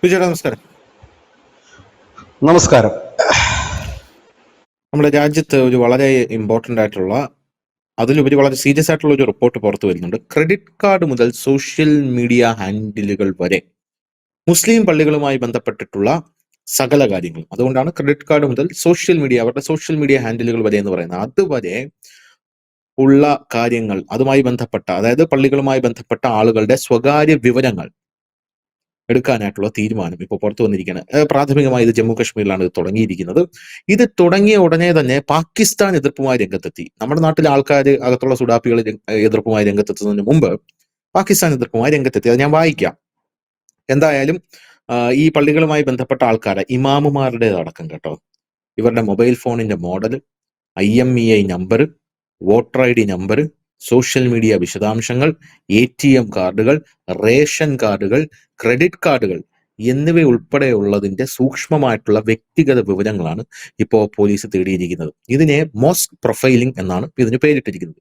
വിജയുടെ നമസ്കാരം. നമസ്കാരം. നമ്മുടെ രാജ്യത്ത് ഒരു വളരെ ഇമ്പോർട്ടൻ്റ് ആയിട്ടുള്ള, അതിലുപരി വളരെ സീരിയസ് ആയിട്ടുള്ള ഒരു റിപ്പോർട്ട് പുറത്തു വരുന്നുണ്ട്. ക്രെഡിറ്റ് കാർഡ് മുതൽ സോഷ്യൽ മീഡിയ ഹാൻഡിലുകൾ വരെ മുസ്ലിം പള്ളികളുമായി ബന്ധപ്പെട്ടിട്ടുള്ള സകല കാര്യങ്ങളും, അതുകൊണ്ടാണ് ക്രെഡിറ്റ് കാർഡ് മുതൽ സോഷ്യൽ മീഡിയ, അവരുടെ സോഷ്യൽ മീഡിയ ഹാൻഡിലുകൾ വരെ എന്ന് പറയുന്നത്. അതുവരെ ഉള്ള കാര്യങ്ങൾ, അതുമായി ബന്ധപ്പെട്ട, അതായത് പള്ളികളുമായി ബന്ധപ്പെട്ട ആളുകളുടെ സ്വകാര്യ വിവരങ്ങൾ എടുക്കാനായിട്ടുള്ള തീരുമാനം ഇപ്പോൾ പുറത്തു വന്നിരിക്കുകയാണ്. പ്രാഥമികമായി ഇത് ജമ്മു കാശ്മീരിലാണ് ഇത് തുടങ്ങിയിരിക്കുന്നത്. ഇത് തുടങ്ങിയ ഉടനെ തന്നെ പാകിസ്ഥാൻ എതിർപ്പുമായി രംഗത്തെത്തി. നമ്മുടെ നാട്ടിലെ ആൾക്കാർ, അകത്തുള്ള സുഡാപ്പികൾ എതിർപ്പുമായി രംഗത്തെത്തുന്നതിന് മുമ്പ് പാകിസ്ഥാൻ എതിർപ്പുമായി രംഗത്തെത്തി. അത് ഞാൻ വായിക്കാം. എന്തായാലും ഈ പള്ളികളുമായി ബന്ധപ്പെട്ട ആൾക്കാരെ, ഇമാമുമാരുടെ അടക്കം കേട്ടോ, ഇവരുടെ മൊബൈൽ ഫോണിന്റെ model, IMEI number, voter ID number, social media വിശദാംശങ്ങൾ, ATM കാർഡുകൾ, റേഷൻ കാർഡുകൾ, ക്രെഡിറ്റ് കാർഡുകൾ എന്നിവയുൾപ്പെടെയുള്ളതിന്റെ സൂക്ഷ്മമായിട്ടുള്ള വ്യക്തിഗത വിവരങ്ങളാണ് ഇപ്പോൾ പോലീസ് തേടിയിരിക്കുന്നത്. ഇതിനെ മോസ്റ്റ് പ്രൊഫൈലിംഗ് എന്നാണ് ഇതിന് പേരിട്ടിരിക്കുന്നത്.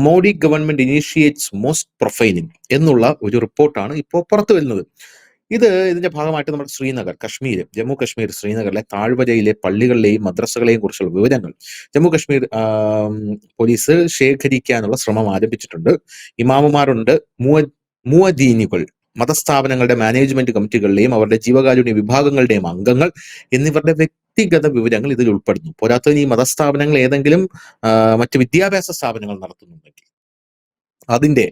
Modi government initiates most profiling എന്നുള്ള ഒരു റിപ്പോർട്ടാണ് ഇപ്പോൾ പുറത്തു വരുന്നത്. ഇതിന്റെ ഭാഗമായിട്ട് നമ്മുടെ ശ്രീനഗർ, ജമ്മു കാശ്മീർ ശ്രീനഗറിലെ താഴ്വരയിലെ പള്ളികളിലെയും മദ്രസകളെയും കുറിച്ചുള്ള വിവരങ്ങൾ ജമ്മു കാശ്മീർ പോലീസ് ശേഖരിക്കാനുള്ള ശ്രമം ആരംഭിച്ചിട്ടുണ്ട്. ഇമാമുമാരുണ്ട്, മുഅദ്ദീനുകൾ, മതസ്ഥാപനങ്ങളുടെ മാനേജ്മെന്റ് കമ്മിറ്റികളിലെയും അവരുടെ ജീവകാരുണ്യ വിഭാഗങ്ങളുടെയും അംഗങ്ങൾ എന്നിവരുടെ വ്യക്തിഗത വിവരങ്ങൾ ഇതിൽ ഉൾപ്പെടുന്നു. പോരാത്തതിന് ഈ മതസ്ഥാപനങ്ങൾ ഏതെങ്കിലും മറ്റ് വിദ്യാഭ്യാസ സ്ഥാപനങ്ങൾ നടത്തുന്നുണ്ടെങ്കിൽ അതിന്റെ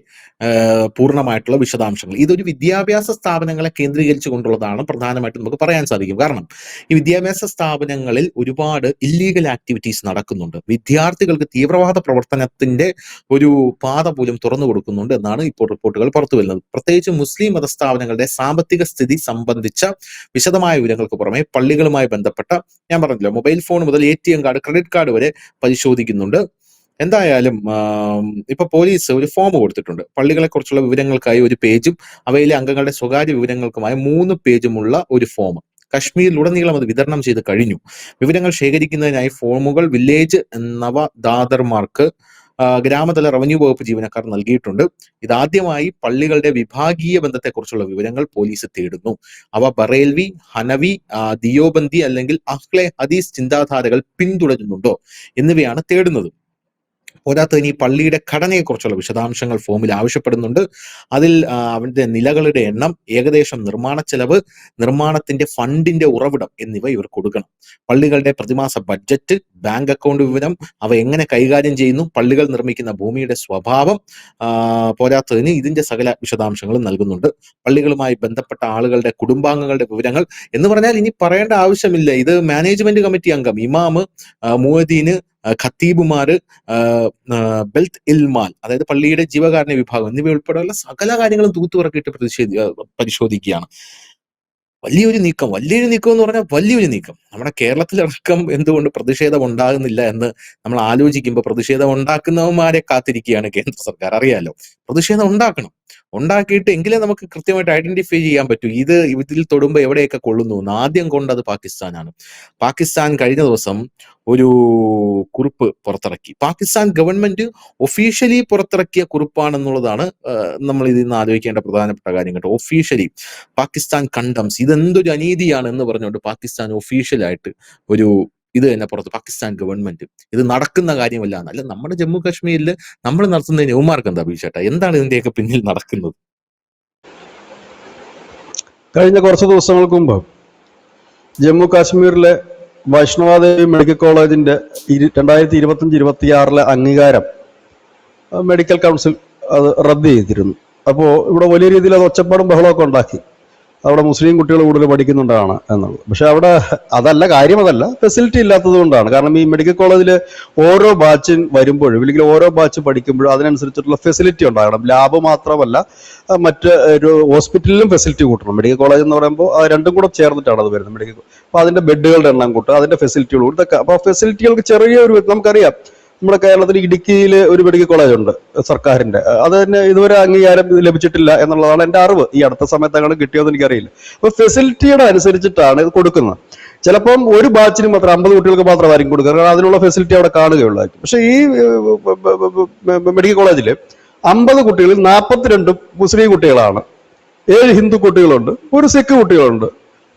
പൂർണ്ണമായിട്ടുള്ള വിശദാംശങ്ങൾ. ഇതൊരു വിദ്യാഭ്യാസ സ്ഥാപനങ്ങളെ കേന്ദ്രീകരിച്ചു കൊണ്ടുള്ളതാണ് പ്രധാനമായിട്ടും നമുക്ക് പറയാൻ സാധിക്കും. കാരണം ഈ വിദ്യാഭ്യാസ സ്ഥാപനങ്ങളിൽ ഒരുപാട് ഇല്ലീഗൽ ആക്ടിവിറ്റീസ് നടക്കുന്നുണ്ട്. വിദ്യാർത്ഥികൾക്ക് തീവ്രവാദ പ്രവർത്തനത്തിന്റെ ഒരു പാത പോലും തുറന്നു കൊടുക്കുന്നുണ്ട് എന്നാണ് ഇപ്പോൾ റിപ്പോർട്ടുകൾ പുറത്തു വരുന്നത്. പ്രത്യേകിച്ച് മുസ്ലിം മതസ്ഥാപനങ്ങളുടെ സാമ്പത്തിക സ്ഥിതി സംബന്ധിച്ച വിശദമായ വിവരങ്ങൾക്ക് പുറമെ പള്ളികളുമായി ബന്ധപ്പെട്ട, ഞാൻ പറഞ്ഞല്ലോ, മൊബൈൽ ഫോൺ മുതൽ ATM കാർഡ്, ക്രെഡിറ്റ് കാർഡ് വരെ പരിശോധിക്കുന്നുണ്ട്. എന്തായാലും ഇപ്പൊ പോലീസ് ഒരു ഫോം കൊടുത്തിട്ടുണ്ട്. പള്ളികളെ കുറിച്ചുള്ള വിവരങ്ങൾക്കായി ഒരു പേജും അവയിലെ അംഗങ്ങളുടെ സ്വകാര്യ വിവരങ്ങൾക്കുമായി 3 പേജുമുള്ള ഒരു ഫോം കശ്മീരിലുടനീളം അത് വിതരണം ചെയ്ത് കഴിഞ്ഞു. വിവരങ്ങൾ ശേഖരിക്കുന്നതിനായി ഫോമുകൾ വില്ലേജ് നവദാദർമാർക്ക് ഗ്രാമതല റവന്യൂ വകുപ്പ് ജീവനക്കാർ നൽകിയിട്ടുണ്ട്. ഇതാദ്യമായി പള്ളികളുടെ വിഭാഗീയ ബന്ധത്തെക്കുറിച്ചുള്ള വിവരങ്ങൾ പോലീസ് തേടുന്നു. അവ ബറേൽവി, ഹനവി, ദിയോബന്ദി അല്ലെങ്കിൽ അഹ്ലെ ഹദീസ് ചിന്താധാരകൾ പിന്തുടരുന്നുണ്ടോ എന്നിവയാണ് തേടുന്നത്. പോരാത്തതിന് ഈ പള്ളിയുടെ ഘടനയെക്കുറിച്ചുള്ള വിശദാംശങ്ങൾ ഫോമിൽ ആവശ്യപ്പെടുന്നുണ്ട്. അതിൽ അവരുടെ നിലകളുടെ എണ്ണം, ഏകദേശം നിർമ്മാണ ചെലവ്, നിർമ്മാണത്തിന്റെ ഫണ്ടിന്റെ ഉറവിടം എന്നിവ ഇവർ കൊടുക്കണം. പള്ളികളുടെ പ്രതിമാസ ബഡ്ജറ്റ്, ബാങ്ക് അക്കൗണ്ട് വിവരം, അവ എങ്ങനെ കൈകാര്യം ചെയ്യുന്നു, പള്ളികൾ നിർമ്മിക്കുന്ന ഭൂമിയുടെ സ്വഭാവം, പോരാത്തതിന് ഇതിന്റെ സകല വിശദാംശങ്ങളും നൽകുന്നുണ്ട്. പള്ളികളുമായി ബന്ധപ്പെട്ട ആളുകളുടെ കുടുംബാംഗങ്ങളുടെ വിവരങ്ങൾ എന്ന് പറഞ്ഞാൽ ഇനി പറയേണ്ട ആവശ്യമില്ല. ഇത് മാനേജ്മെന്റ് കമ്മിറ്റി അംഗം, ഇമാമ്, മുഅദ്ദീന്, ഖത്തീബുമാര്, ബെൽത്ത് ഇൽമാൽ, അതായത് പള്ളിയുടെ ജീവകാരുണ്യ വിഭാഗം എന്നിവ ഉൾപ്പെടെയുള്ള സകല കാര്യങ്ങളും തൂത്തുപറക്കിയിട്ട് പരിശോധിക്കുകയാണ്. വലിയൊരു നീക്കം എന്ന് പറഞ്ഞാൽ വലിയൊരു നീക്കം. നമ്മുടെ കേരളത്തിലടക്കം എന്തുകൊണ്ട് പ്രതിഷേധം ഉണ്ടാകുന്നില്ല എന്ന് നമ്മൾ ആലോചിക്കുമ്പോൾ, പ്രതിഷേധം ഉണ്ടാക്കുന്നവന്മാരെ കാത്തിരിക്കുകയാണ് കേന്ദ്ര സർക്കാർ. അറിയാലോ, പ്രതിഷേധം ഉണ്ടാക്കിയിട്ട് എങ്കിലേ നമുക്ക് കൃത്യമായിട്ട് ഐഡന്റിഫൈ ചെയ്യാൻ പറ്റൂ ഇതിൽ തൊടുമ്പോൾ എവിടെയൊക്കെ കൊള്ളുന്നു എന്ന്. ആദ്യം കൊണ്ടത് പാകിസ്ഥാനാണ്. പാകിസ്ഥാൻ കഴിഞ്ഞ ദിവസം ഒരു കുറിപ്പ് പുറത്തിറക്കി. പാകിസ്ഥാൻ ഗവൺമെന്റ് ഒഫീഷ്യലി പുറത്തിറക്കിയ കുറിപ്പാണെന്നുള്ളതാണ് നമ്മൾ ഇതിൽ നിന്ന് ആലോചിക്കേണ്ട പ്രധാനപ്പെട്ട കാര്യം കേട്ടോ. ഒഫീഷ്യലി പാകിസ്ഥാൻ കണ്ടംസ്, ഇതെന്തൊരു അനീതിയാണ് എന്ന് പറഞ്ഞുകൊണ്ട് പാകിസ്ഥാൻ ഒഫീഷ്യലായിട്ട് ഇത് തന്നെ പുറത്ത്, പാകിസ്ഥാൻ ഗവൺമെന്റ് ഇത് നടക്കുന്ന കാര്യമല്ല എന്നല്ല. നമ്മുടെ ജമ്മു കാശ്മീരിൽ നമ്മൾ നടത്തുന്നതിന് യുവമാർക്ക് എന്താ ബീച്ചേട്ടാ, എന്താണ് ഇതിന്റെയൊക്കെ പിന്നിൽ നടക്കുന്നത്? കഴിഞ്ഞ കുറച്ച് ദിവസങ്ങൾക്ക് മുമ്പ് ജമ്മു കാശ്മീരിലെ വൈഷ്ണവദേവി മെഡിക്കൽ കോളേജിന്റെ 2025-26 അംഗീകാരം മെഡിക്കൽ കൗൺസിൽ അത് റദ്ദ് ചെയ്തിരുന്നു. അപ്പോൾ ഇവിടെ വലിയ രീതിയിൽ അത് ഒച്ചപ്പാടും ബഹളമൊക്കെ ഉണ്ടാക്കി. അവിടെ മുസ്ലിം കുട്ടികൾ കൂടുതൽ പഠിക്കുന്നുണ്ടാണ് എന്നുള്ളത്. പക്ഷെ അവിടെ അതല്ല, ഫെസിലിറ്റി ഇല്ലാത്തത് കൊണ്ടാണ്. കാരണം ഈ മെഡിക്കൽ കോളേജിൽ ഓരോ ബാച്ചിന് വരുമ്പോഴും, അല്ലെങ്കിൽ ഓരോ ബാച്ച് പഠിക്കുമ്പോഴും അതിനനുസരിച്ചിട്ടുള്ള ഫെസിലിറ്റി ഉണ്ടാകണം. ലാബ് മാത്രമല്ല, മറ്റ് ഒരു ഹോസ്പിറ്റലിലും ഫെസിലിറ്റി കൂട്ടണം. മെഡിക്കൽ കോളേജ് എന്ന് പറയുമ്പോൾ അത് രണ്ടും കൂടെ ചേർന്നിട്ടാണ് അത് വരുന്നത്. മെഡിക്കൽ, അപ്പോൾ അതിന്റെ ബെഡുകളുടെ എണ്ണം കൂട്ടുക, അതിന്റെ ഫെസിലിറ്റികൾ കൂട്ടുക, ഇതൊക്കെ. അപ്പോൾ ഫെസിലിറ്റികൾക്ക് ചെറിയൊരു, നമുക്കറിയാം, നമ്മുടെ കേരളത്തിൽ ഇടുക്കിയിൽ ഒരു മെഡിക്കൽ കോളേജ് ഉണ്ട് സർക്കാരിന്റെ. അത് തന്നെ ഇതുവരെ അംഗീകാരം ലഭിച്ചിട്ടില്ല എന്നുള്ളതാണ് എൻ്റെ അറിവ്. ഈ അടുത്ത സമയത്താണ് കിട്ടിയോന്ന് എനിക്കറിയില്ല. അപ്പൊ ഫെസിലിറ്റിയുടെ അനുസരിച്ചിട്ടാണ് ഇത് കൊടുക്കുന്നത്. ചിലപ്പം ഒരു ബാച്ചിന് മാത്രം 50 കുട്ടികൾക്ക് മാത്രമായിരിക്കും കൊടുക്കുക, കാരണം അതിനുള്ള ഫെസിലിറ്റി അവിടെ കാണുകയുള്ളായിരിക്കും. പക്ഷെ ഈ മെഡിക്കൽ കോളേജിൽ 50 കുട്ടികളിൽ 42 മുസ്ലിം കുട്ടികളാണ്. 7 ഹിന്ദു കുട്ടികളുണ്ട്, ഒരു സിഖ് കുട്ടികളുണ്ട്.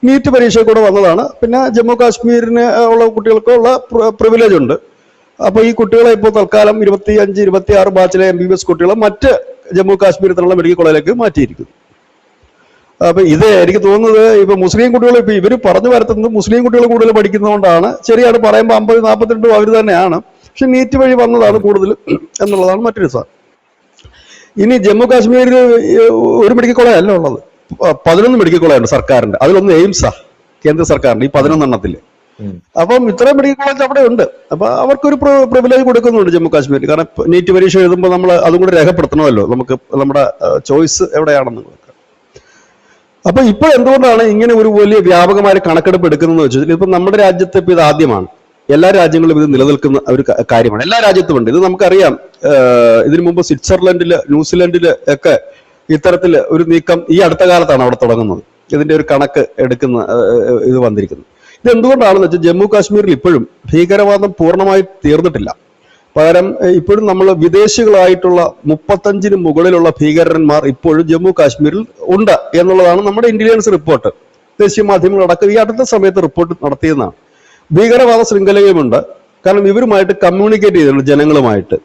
നീറ്റ് പരീക്ഷ കൂടെ വന്നതാണ്. പിന്നെ ജമ്മു കാശ്മീരിന് ഉള്ള കുട്ടികൾക്കുള്ള പ്രിവിലേജ് ഉണ്ട്. അപ്പൊ ഈ കുട്ടികളെ ഇപ്പോൾ തൽക്കാലം 25-26 ബാച്ചിലെ MBBS കുട്ടികളെ മറ്റ് ജമ്മു കാശ്മീരിൽ നിന്നുള്ള മെഡിക്കൽ കോളേജിലേക്ക് മാറ്റിയിരിക്കുന്നു. അപ്പൊ ഇത് എനിക്ക് തോന്നുന്നത് ഇപ്പൊ മുസ്ലിം കുട്ടികൾ ഇപ്പൊ ഇവര് പറഞ്ഞു വരുത്തുന്നത് മുസ്ലിം കുട്ടികൾ കൂടുതൽ പഠിക്കുന്നതുകൊണ്ടാണ്. ശരിയാണ്, പറയുമ്പോൾ 50-42 അവർ തന്നെയാണ്. പക്ഷെ നീറ്റ് വഴി വന്നതാണ് കൂടുതൽ എന്നുള്ളതാണ് മറ്റൊരു സാധനം. ഇനി ജമ്മു കാശ്മീരിൽ ഒരു മെഡിക്കൽ കോളേജ് അല്ല ഉള്ളത്, 11 മെഡിക്കൽ കോളേജ് ഉണ്ട് സർക്കാരിന്റെ. അതിലൊന്ന് എയിംസാ, കേന്ദ്ര സർക്കാരിന്റെ, ഈ 11 എണ്ണത്തില്. അപ്പം ഇത്രയും മെഡിക്കൽ കോളേജ് അവിടെ ഉണ്ട്. അപ്പൊ അവർക്കൊരു പ്രിവിലേജ് കൊടുക്കുന്നുണ്ട് ജമ്മു കാശ്മീരിൽ. കാരണം നീറ്റ് പരീക്ഷ എഴുതുമ്പോൾ നമ്മൾ അതും കൂടെ രേഖപ്പെടുത്തണമല്ലോ, നമുക്ക് നമ്മുടെ ചോയ്സ് എവിടെയാണെന്ന്. അപ്പൊ ഇപ്പോൾ എന്തുകൊണ്ടാണ് ഇങ്ങനെ ഒരു വലിയ വ്യാപകമായ കണക്കെടുപ്പ് എടുക്കുന്നതെന്ന് വെച്ചാൽ, ഇപ്പൊ നമ്മുടെ രാജ്യത്ത് ഇപ്പൊ ഇത് ആദ്യമാണ്. എല്ലാ രാജ്യങ്ങളും ഇത് നിലനിൽക്കുന്ന ഒരു കാര്യമാണ്, എല്ലാ രാജ്യത്തും ഉണ്ട് ഇത്. നമുക്കറിയാം, ഇതിനു മുമ്പ് സ്വിറ്റ്സർലൻഡില്, ന്യൂസിലൻഡില് ഒക്കെ ഇത്തരത്തിൽ ഒരു നീക്കം ഈ അടുത്ത കാലത്താണ് അവിടെ തുടങ്ങുന്നത്. ഇതിന്റെ ഒരു കണക്ക് എടുക്കുന്ന ഇത് വന്നിരിക്കുന്നത്. ഇത് എന്തുകൊണ്ടാണെന്ന് വെച്ചാൽ, ജമ്മു കാശ്മീരിൽ ഇപ്പോഴും ഭീകരവാദം പൂർണ്ണമായി തീർന്നിട്ടില്ല. പകരം ഇപ്പോഴും നമ്മൾ വിദേശികളായിട്ടുള്ള 35-ന് മുകളിലുള്ള ഭീകരന്മാർ ഇപ്പോഴും ജമ്മു കാശ്മീരിൽ ഉണ്ട് എന്നുള്ളതാണ് നമ്മുടെ ഇന്റലിജൻസ് റിപ്പോർട്ട്. ദേശീയ മാധ്യമങ്ങളടക്കം ഈ അടുത്ത സമയത്ത് റിപ്പോർട്ട് നടത്തിയതാണ്. ഭീകരവാദ ശൃംഖലയുമുണ്ട്. കാരണം ഇവരുമായിട്ട് കമ്മ്യൂണിക്കേറ്റ് ചെയ്തിട്ടുണ്ട്, ജനങ്ങളുമായിട്ട്.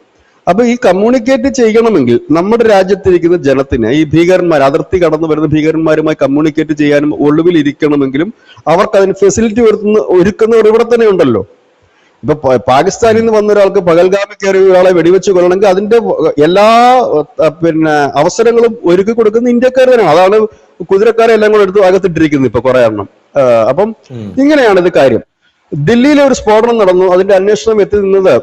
അപ്പൊ ഈ കമ്മ്യൂണിക്കേറ്റ് ചെയ്യണമെങ്കിൽ നമ്മുടെ രാജ്യത്തിരിക്കുന്ന ജനത്തിന് ഈ ഭീകരന്മാർ, അതിർത്തി കടന്നു വരുന്ന ഭീകരന്മാരുമായി കമ്മ്യൂണിക്കേറ്റ് ചെയ്യാനും ഒളിവിൽ ഇരിക്കണമെങ്കിലും അവർക്ക് അതിന് ഫെസിലിറ്റി ഒരുക്കുന്നവർ ഇവിടെ തന്നെ ഉണ്ടല്ലോ. ഇപ്പൊ പാകിസ്ഥാനിൽ നിന്ന് വന്ന ഒരാൾക്ക് പകൽഗാമിൽ കയറി ഒരാളെ വെടിവെച്ച് കൊല്ലണമെങ്കിൽ അതിന്റെ എല്ലാ അവസരങ്ങളും ഒരുക്കി കൊടുക്കുന്ന ഇന്ത്യക്കാർ തന്നെയാണ്. അതാണ് കുതിരക്കാരെ എല്ലാം കൂടെ എടുത്ത് അകത്തിട്ടിരിക്കുന്നത് ഇപ്പൊ കുറെ എണ്ണം. അപ്പം ഇങ്ങനെയാണ് ഇത് കാര്യം. ദില്ലിയിലെ ഒരു സ്ഫോടനം നടന്നു. അതിന്റെ അന്വേഷണം എത്തി നിന്നത്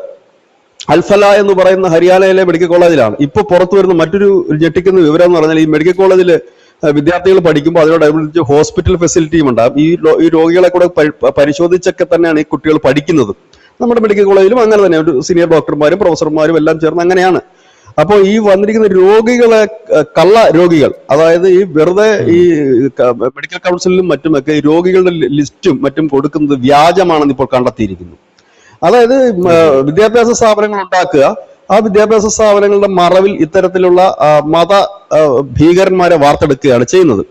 അൽഫല എന്ന് പറയുന്ന ഹരിയാനയിലെ മെഡിക്കൽ കോളേജിലാണ്. ഇപ്പൊ പുറത്തു വരുന്ന മറ്റൊരു ഞെട്ടിക്കുന്ന വിവരം എന്ന് പറഞ്ഞാൽ, ഈ മെഡിക്കൽ കോളേജിൽ വിദ്യാർത്ഥികൾ പഠിക്കുമ്പോൾ അതിനോടനുബന്ധിച്ച് ഹോസ്പിറ്റൽ ഫെസിലിറ്റിയും ഉണ്ടാകും. ഈ രോഗികളെ കൂടെ പരിശോധിച്ചൊക്കെ തന്നെയാണ് ഈ കുട്ടികൾ പഠിക്കുന്നത്. നമ്മുടെ മെഡിക്കൽ കോളേജിലും അങ്ങനെ തന്നെ ഒരു സീനിയർ ഡോക്ടർമാരും പ്രൊഫസർമാരും എല്ലാം ചേർന്ന് അങ്ങനെയാണ്. അപ്പോൾ ഈ വന്നിരിക്കുന്ന രോഗികളെ, കള്ള രോഗികൾ, അതായത് ഈ വെറുതെ ഈ മെഡിക്കൽ കൗൺസിലിലും മറ്റുമൊക്കെ ഈ രോഗികളുടെ ലിസ്റ്റും മറ്റും കൊടുക്കുന്നത് വ്യാജമാണെന്ന് ഇപ്പോൾ കണ്ടെത്തിയിരിക്കുന്നു. അതായത് വിദ്യാഭ്യാസ സ്ഥാപനങ്ങൾ ഉണ്ടാക്കുക, ആ വിദ്യാഭ്യാസ സ്ഥാപനങ്ങളുടെ മറവിൽ ഇത്തരത്തിലുള്ള മത ഭീകരന്മാരെ വാർത്തെടുക്കുകയാണ് ചെയ്യുന്നത്.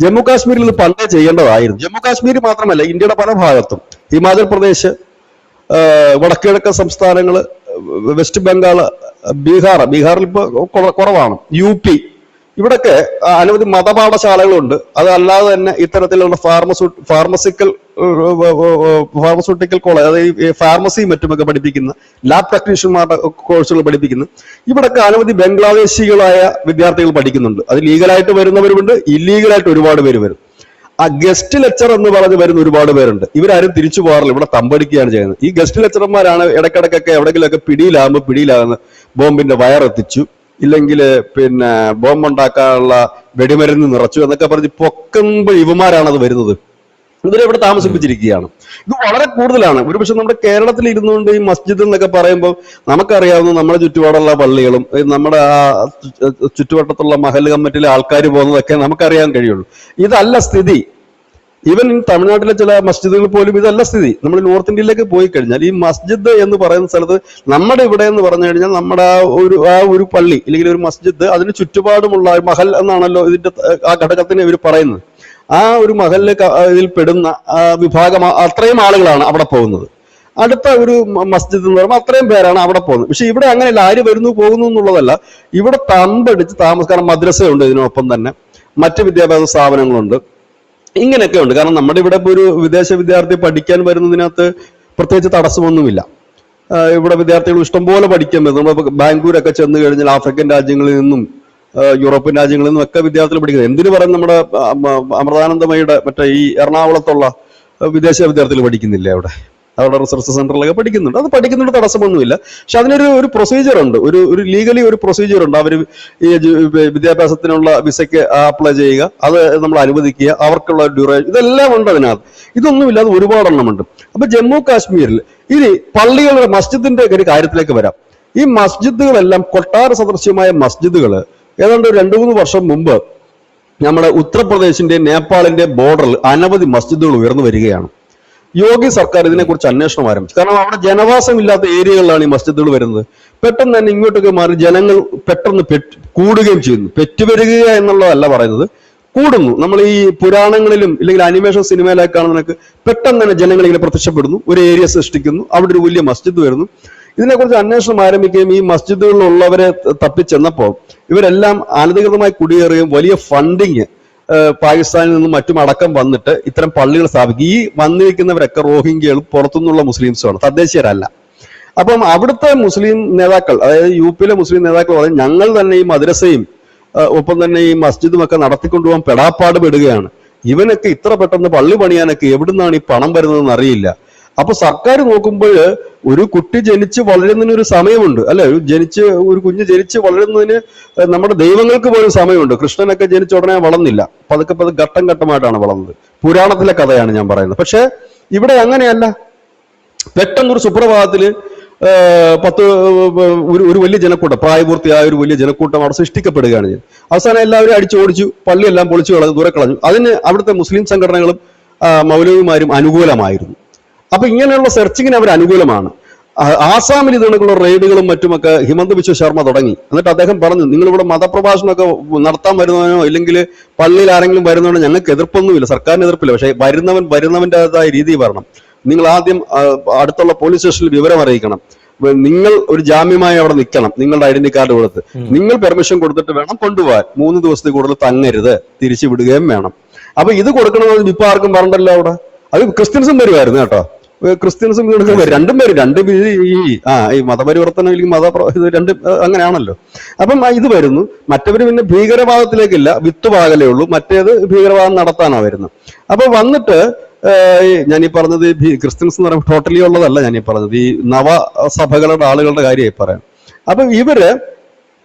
ജമ്മു കാശ്മീരിൽ ഇത് പണ്ടേ ചെയ്യേണ്ടതായിരുന്നു. ജമ്മു കാശ്മീർ മാത്രമല്ല, ഇന്ത്യയുടെ പല ഭാഗത്തും, ഹിമാചൽ പ്രദേശ്, വടക്കിഴക്കൻ സംസ്ഥാനങ്ങള്, വെസ്റ്റ് ബംഗാള്, ബീഹാറിൽ ഇപ്പൊ കുറവാണ്, UP, ഇവിടൊക്കെ അനവധി മതപാഠശാലകളുണ്ട്. അതല്ലാതെ തന്നെ ഇത്തരത്തിലുള്ള ഫാർമസ്യൂട്ടിക്കൽ കോളേജ്, അതായത് ഫാർമസിയും മറ്റുമൊക്കെ പഠിപ്പിക്കുന്ന ലാബ് ടെക്നീഷ്യന്മാരുടെ കോഴ്സുകൾ പഠിപ്പിക്കുന്ന ഇവിടൊക്കെ അനവധി ബംഗ്ലാദേശികളായ വിദ്യാർത്ഥികൾ പഠിക്കുന്നുണ്ട്. അത് ലീഗലായിട്ട് വരുന്നവരുമുണ്ട്, ഇല്ലീഗലായിട്ട് ഒരുപാട് പേര് വരും. ആ ഗസ്റ്റ് ലെക്ചർ എന്ന് പറഞ്ഞ് വരുന്ന ഒരുപാട് പേരുണ്ട്. ഇവരാരും തിരിച്ചു പോകാറില്ല, ഇവിടെ തമ്പടിക്കുകയാണ് ചെയ്യുന്നത്. ഈ ഗസ്റ്റ് ലെക്ചർമാരാണ് ഇടയ്ക്കിടയ്ക്കൊക്കെ എവിടെയെങ്കിലുമൊക്കെ പിടിയിലാകുന്ന ബോംബിന്റെ വയറെത്തിച്ചു, ഇല്ലെങ്കിൽ ബോംബുണ്ടാക്കാനുള്ള വെടിമരുന്ന് നിറച്ചു എന്നൊക്കെ പറഞ്ഞ് പൊക്കുമ്പോൾ ഇവന്മാരാണ് അത് വരുന്നത്. ഇവരെ ഇവിടെ താമസിപ്പിച്ചിരിക്കുകയാണ്. ഇത് വളരെ കൂടുതലാണ്. ഒരുപക്ഷെ നമ്മുടെ കേരളത്തിൽ ഇരുന്നുകൊണ്ട് ഈ മസ്ജിദ് എന്നൊക്കെ പറയുമ്പോൾ നമുക്കറിയാവുന്ന നമ്മുടെ ചുറ്റുപാടുള്ള പള്ളികളും നമ്മുടെ ആ ചുറ്റുവട്ടത്തുള്ള മഹല്ല് കമ്മിറ്റിയിലെ ആൾക്കാർ പോകുന്നതൊക്കെ നമുക്കറിയാൻ കഴിയുള്ളൂ. ഇതല്ല സ്ഥിതി. ഈവൻ തമിഴ്നാട്ടിലെ ചില മസ്ജിദുകൾ പോലും ഇതല്ല സ്ഥിതി. നമ്മൾ നോർത്ത് ഇന്ത്യയിലേക്ക് പോയി കഴിഞ്ഞാൽ ഈ മസ്ജിദ് എന്ന് പറയുന്ന സ്ഥലത്ത്, നമ്മുടെ ഇവിടെ എന്ന് പറഞ്ഞു കഴിഞ്ഞാൽ നമ്മുടെ ആ ഒരു പള്ളി അല്ലെങ്കിൽ ഒരു മസ്ജിദ്, അതിന് ചുറ്റുപാടുമുള്ള മഹൽ എന്നാണല്ലോ ഇതിന്റെ ആ ഘടകത്തിന് ഇവർ പറയുന്നത്. ആ ഒരു മഹലിൽ ഇതിൽ പെടുന്ന വിഭാഗം അത്രയും ആളുകളാണ് അവിടെ പോകുന്നത്. അടുത്ത ഒരു മസ്ജിദ് എന്ന് പറയുമ്പോൾ അത്രയും പേരാണ് അവിടെ പോകുന്നത്. പക്ഷെ ഇവിടെ അങ്ങനെയല്ല, ആര് വരുന്നു പോകുന്നു എന്നുള്ളതല്ല. ഇവിടെ തമ്പടിച്ച് താമസിക്കാൻ മദ്രസയുണ്ട്, ഇതിനൊപ്പം തന്നെ മറ്റ് വിദ്യാഭ്യാസ സ്ഥാപനങ്ങളുണ്ട്, ഇങ്ങനെയൊക്കെ ഉണ്ട്. കാരണം നമ്മുടെ ഇവിടെ ഇപ്പോൾ ഒരു വിദേശ വിദ്യാർത്ഥി പഠിക്കാൻ വരുന്നതിനകത്ത് പ്രത്യേകിച്ച് തടസ്സമൊന്നുമില്ല. ഇവിടെ വിദ്യാർത്ഥികൾ ഇഷ്ടംപോലെ പഠിക്കാൻ വരുന്നു. നമ്മൾ ബാംഗ്ലൂരൊക്കെ ചെന്ന് കഴിഞ്ഞാൽ ആഫ്രിക്കൻ രാജ്യങ്ങളിൽ നിന്നും യൂറോപ്യൻ രാജ്യങ്ങളിൽ നിന്നും ഒക്കെ വിദ്യാർത്ഥികൾ പഠിക്കുന്നത്. എന്തിനു പറയുന്നത്, നമ്മുടെ അമൃതാനന്ദമയുടെ മറ്റേ ഈ എറണാകുളത്തുള്ള വിദേശ വിദ്യാർത്ഥികൾ പഠിക്കുന്നില്ലേ അവിടെ റിസർച്ച് സെന്ററിലൊക്കെ പഠിക്കുന്നുണ്ട്. അത് പഠിക്കുന്നുണ്ട്, തടസ്സമൊന്നുമില്ല. പക്ഷെ അതിനൊരു പ്രൊസീജിയർ ഉണ്ട്, ഒരു ലീഗലി ഒരു പ്രൊസീജിയർ ഉണ്ട്. അവർ ഈ വിദ്യാഭ്യാസത്തിനുള്ള വിസയ്ക്ക് അപ്ലൈ ചെയ്യുക, അത് നമ്മൾ അനുവദിക്കുക, അവർക്കുള്ള ഡ്യൂറേഷൻ, ഇതെല്ലാം ഉണ്ട് അതിനകത്ത്. ഇതൊന്നുമില്ലാതെ ഒരുപാടെണ്ണമുണ്ട്. അപ്പൊ ജമ്മു കാശ്മീരിൽ ഇനി പള്ളികളുടെ മസ്ജിദിന്റെ ഒരു കാര്യത്തിലേക്ക് വരാം. ഈ മസ്ജിദുകളെല്ലാം കൊട്ടാര സദൃശ്യമായ മസ്ജിദുകൾ ഏതാണ്ട് 2-3 വർഷം മുമ്പ് നമ്മുടെ ഉത്തർപ്രദേശിന്റെ നേപ്പാളിന്റെ ബോർഡറിൽ അനവധി മസ്ജിദുകൾ ഉയർന്നു വരികയാണ്. യോഗി സർക്കാർ ഇതിനെക്കുറിച്ച് അന്വേഷണം ആരംഭിച്ചു. കാരണം അവിടെ ജനവാസമില്ലാത്ത ഏരിയകളിലാണ് ഈ മസ്ജിദുകൾ വരുന്നത്. പെട്ടെന്ന് തന്നെ ഇങ്ങോട്ടൊക്കെ മാറി ജനങ്ങൾ പെട്ടെന്ന് കൂടുകയും ചെയ്യുന്നു. പെറ്റുവരിക എന്നുള്ളതല്ല പറയുന്നത്, കൂടുന്നു. നമ്മൾ ഈ പുരാണങ്ങളിലും ഇല്ലെങ്കിൽ അനിമേഷൻ സിനിമയിലൊക്കെ കാണുന്നതിനൊക്കെ പെട്ടെന്ന് തന്നെ ജനങ്ങൾ ഇങ്ങനെ പ്രത്യക്ഷപ്പെടുന്നു, ഒരു ഏരിയ സൃഷ്ടിക്കുന്നു, അവിടെ ഒരു വലിയ മസ്ജിദ് വരുന്നു. ഇതിനെക്കുറിച്ച് അന്വേഷണം ആരംഭിക്കുകയും ഈ മസ്ജിദുകളിലുള്ളവരെ തപ്പിച്ചെന്നപ്പോൾ ഇവരെല്ലാം അനധികൃതമായി കുടിയേറുകയും വലിയ ഫണ്ടിങ് പാകിസ്ഥാനിൽ നിന്നും മറ്റും അടക്കം വന്നിട്ട് ഇത്തരം പള്ളികൾ സ്ഥാപിക്കും. ഈ വന്നിരിക്കുന്നവരൊക്കെ റോഹിംഗ്യകളും പുറത്തുനിന്നുള്ള മുസ്ലിംസുമാണ്, തദ്ദേശീയരല്ല. അപ്പം അവിടുത്തെ മുസ്ലിം നേതാക്കൾ, അതായത് യു പിയിലെ മുസ്ലിം നേതാക്കൾ പറയും ഞങ്ങൾ തന്നെ ഈ മദ്രസയും ഒപ്പം തന്നെ ഈ മസ്ജിദും ഒക്കെ നടത്തിക്കൊണ്ടുപോകാൻ പെടാപ്പാട് പെടുകയാണ്. ഇവനൊക്കെ ഇത്ര പെട്ടെന്ന് പള്ളി പണിയാനൊക്കെ എവിടുന്നാണ് ഈ പണം വരുന്നതെന്ന് അറിയില്ല. അപ്പൊ സർക്കാർ നോക്കുമ്പോൾ ഒരു കുട്ടി ജനിച്ച് വളരുന്നതിന് ഒരു സമയമുണ്ട്, അല്ലെ? ഒരു കുഞ്ഞ് ജനിച്ച് വളരുന്നതിന് നമ്മുടെ ദൈവങ്ങൾക്ക് പോലും സമയമുണ്ട്. കൃഷ്ണനൊക്കെ ജനിച്ച ഉടനെ വളർന്നില്ല, പതുക്കെ ഘട്ടം ഘട്ടമായിട്ടാണ് വളർന്നത്. പുരാണത്തിലെ കഥയാണ് ഞാൻ പറയുന്നത്. പക്ഷെ ഇവിടെ അങ്ങനെയല്ല. പെട്ടെന്നൊരു സുപ്രഭാതത്തില് ഒരു വലിയ ജനക്കൂട്ടം, പ്രായപൂർത്തിയായ ഒരു വലിയ ജനക്കൂട്ടം അവിടെ സൃഷ്ടിക്കപ്പെടുകയാണ് ചെയ്തത്. അവസാനം എല്ലാവരും അടിച്ചോടിച്ചു, പള്ളിയെല്ലാം പൊളിച്ചു കളഞ്ഞു, ദൂരെ കളഞ്ഞു. അതിന് അവിടുത്തെ മുസ്ലിം സംഘടനകളും മൗലവിമാരും അനുകൂലമായിരുന്നു. അപ്പൊ ഇങ്ങനെയുള്ള സെർച്ചിങ്ങിന് അവർ അനുകൂലമാണ്. ആസാമിൽ ഇതിനുള്ള റെയ്ഡുകളും മറ്റുമൊക്കെ ഹിമന്ത ബിശ്വ ശർമ്മ തുടങ്ങി. എന്നിട്ട് അദ്ദേഹം പറഞ്ഞു, നിങ്ങളിവിടെ മതപ്രഭാഷണമൊക്കെ നടത്താൻ വരുന്നവനോ ഇല്ലെങ്കിൽ പള്ളിയിൽ ആരെങ്കിലും വരുന്നവനോ ഞങ്ങൾക്ക് എതിർപ്പൊന്നുമില്ല, സർക്കാരിന് എതിർപ്പില്ല. പക്ഷേ വരുന്നവൻ്റെതായ രീതി വരണം. നിങ്ങൾ ആദ്യം അടുത്തുള്ള പോലീസ് സ്റ്റേഷനിൽ വിവരം അറിയിക്കണം. നിങ്ങൾ ഒരു ജാമ്യമായി അവിടെ നിൽക്കണം, നിങ്ങളുടെ ഐഡന്റി കാർഡ് കൊടുത്ത്. നിങ്ങൾ പെർമിഷൻ കൊടുത്തിട്ട് വേണം കൊണ്ടുപോകാൻ. 3 ദിവസത്തിൽ കൂടുതൽ തങ്ങരുത്, തിരിച്ചു വിടുകയും വേണം. അപ്പൊ ഇത് കൊടുക്കണമെന്ന് ഇപ്പൊ ആർക്കും പറഞ്ഞല്ലോ അവിടെ. അത് ക്രിസ്ത്യൻസും വരുമായിരുന്നു കേട്ടോ, ക്രിസ്ത്യൻസും രണ്ടും ഈ മതപരിവർത്തനം അല്ലെങ്കിൽ രണ്ടും അങ്ങനെയാണല്ലോ. അപ്പം ഇത് വരുന്നു. മറ്റവര് പിന്നെ ഭീകരവാദത്തിലേക്കില്ല, വിത്തുപാകലേ ഉള്ളൂ. മറ്റേത് ഭീകരവാദം നടത്താനാണ് വരുന്നത്. അപ്പൊ വന്നിട്ട് ഞാനീ പറഞ്ഞത് ക്രിസ്ത്യൻസ് എന്ന് പറയുമ്പോൾ ടോട്ടലി ഉള്ളതല്ല ഞാനീ പറഞ്ഞത്, ഈ നവസഭകളുടെ ആളുകളുടെ കാര്യമായി പറയാം. അപ്പൊ ഇവര്